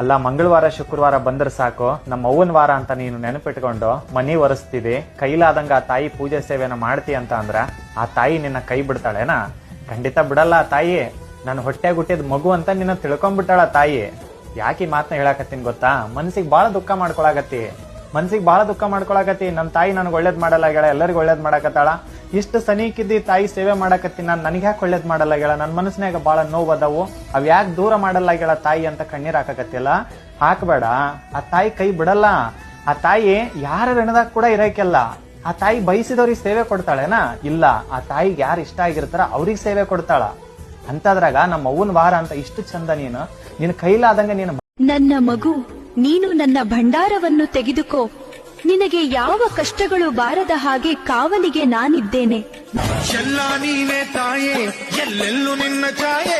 ಅಲ್ಲ, ಮಂಗಳವಾರ ಶುಕ್ರವಾರ ಬಂದ್ರೆ ಸಾಕು, ನಮ್ಮ ಅವ್ವನ ವಾರ ಅಂತ ನೀನು ನೆನಪಿಟ್ಕೊಂಡು ಮನಿ ಒರೆಸ್ತಿದಿ, ಕೈಲಾದಂಗ ಆ ತಾಯಿ ಪೂಜೆ ಸೇವೆನ ಮಾಡ್ತಿ ಅಂತ ಅಂದ್ರ ಆ ತಾಯಿ ನಿನ್ನ ಕೈ ಬಿಡ್ತಾಳೇನಾ? ಖಂಡಿತ ಬಿಡಲ್ಲ. ಆ ತಾಯಿ ನನ್ನ ಹೊಟ್ಟೆ ಹುಟ್ಟಿದ ಮಗು ಅಂತ ನಿನ್ನ ತಿಳ್ಕೊಂಡ್ಬಿಟ್ಟಾಳ ತಾಯಿ. ಯಾಕೆ ಈ ಮಾತನ್ನ ಹೇಳಾಕತ್ತೀನಿ ಗೊತ್ತಾ? ಮನ್ಸಿಗೆ ಬಾಳ ದುಃಖ ಮಾಡ್ಕೊಳಕತ್ತಿ, ನಮ್ ತಾಯಿ ನನಗೆ ಒಳ್ಳೇದ್ ಮಾಡಲ್ಲ ಗೆಳ, ಎಲ್ಲರಿಗೂ ಒಳ್ಳೇದ್ ಮಾಡಕತ್ತಾಳ. ಇಷ್ಟು ಸನೀಕಿದ್ದಿ ತಾಯಿ ಸೇವೆ ಮಾಡಕತ್ತೀನಿ, ನಾನು ನನಗೆ ಯಾಕೆ ಒಳ್ಳೇದ್ ಮಾಡಲ್ಲ ಗೆಳ? ನನ್ನ ಮನಸ್ಸಿನಾಗ ಬಾಳ ನೋವು ಅದಾವು, ಅವ್ ಯಾಕೆ ದೂರ ಮಾಡಲ್ಲ ಗೆಳ ತಾಯಿ ಅಂತ ಕಣ್ಣೀರ್ ಹಾಕಕತ್ತಿಲ್ಲ. ಹಾಕ್ಬೇಡ, ಆ ತಾಯಿ ಕೈ ಬಿಡಲ್ಲ. ಆ ತಾಯಿ ಯಾರ ಋಣದಾಗ ಕೂಡ ಇರಕ್ಕೆಲ್ಲ. ಆ ತಾಯಿ ಬಯಸಿದವ್ರಿಗೆ ಸೇವೆ ಕೊಡ್ತಾಳೇನಾ? ಇಲ್ಲ, ಆ ತಾಯಿಗೆ ಯಾರು ಇಷ್ಟ ಆಗಿರ್ತಾರ ಅವ್ರಿಗೆ ಸೇವೆ ಕೊಡ್ತಾಳ. ಅಂತದ್ರಾಗ ನಮ್ಮ ಅವ್ವನ ವಾರ ಅಂತ ಇಷ್ಟು ಚಂದ ನಿನ್ನ ಕೈಲಾದಂಗ ನೀನು. ನನ್ನ ಮಗು, ನೀನು ನನ್ನ ಭಂಡಾರವನ್ನು ತೆಗೆದುಕೋ, ನಿನಗೆ ಯಾವ ಕಷ್ಟಗಳು ಬಾರದ ಹಾಗೆ ಕಾವಲಿಗೆ ನಾನಿದ್ದೇನೆ. ಎಲ್ಲ ನೀನೆ ತಾಯೇ, ಎಲ್ಲೆಲ್ಲೂ ನಿನ್ನ ಛಾಯೆ.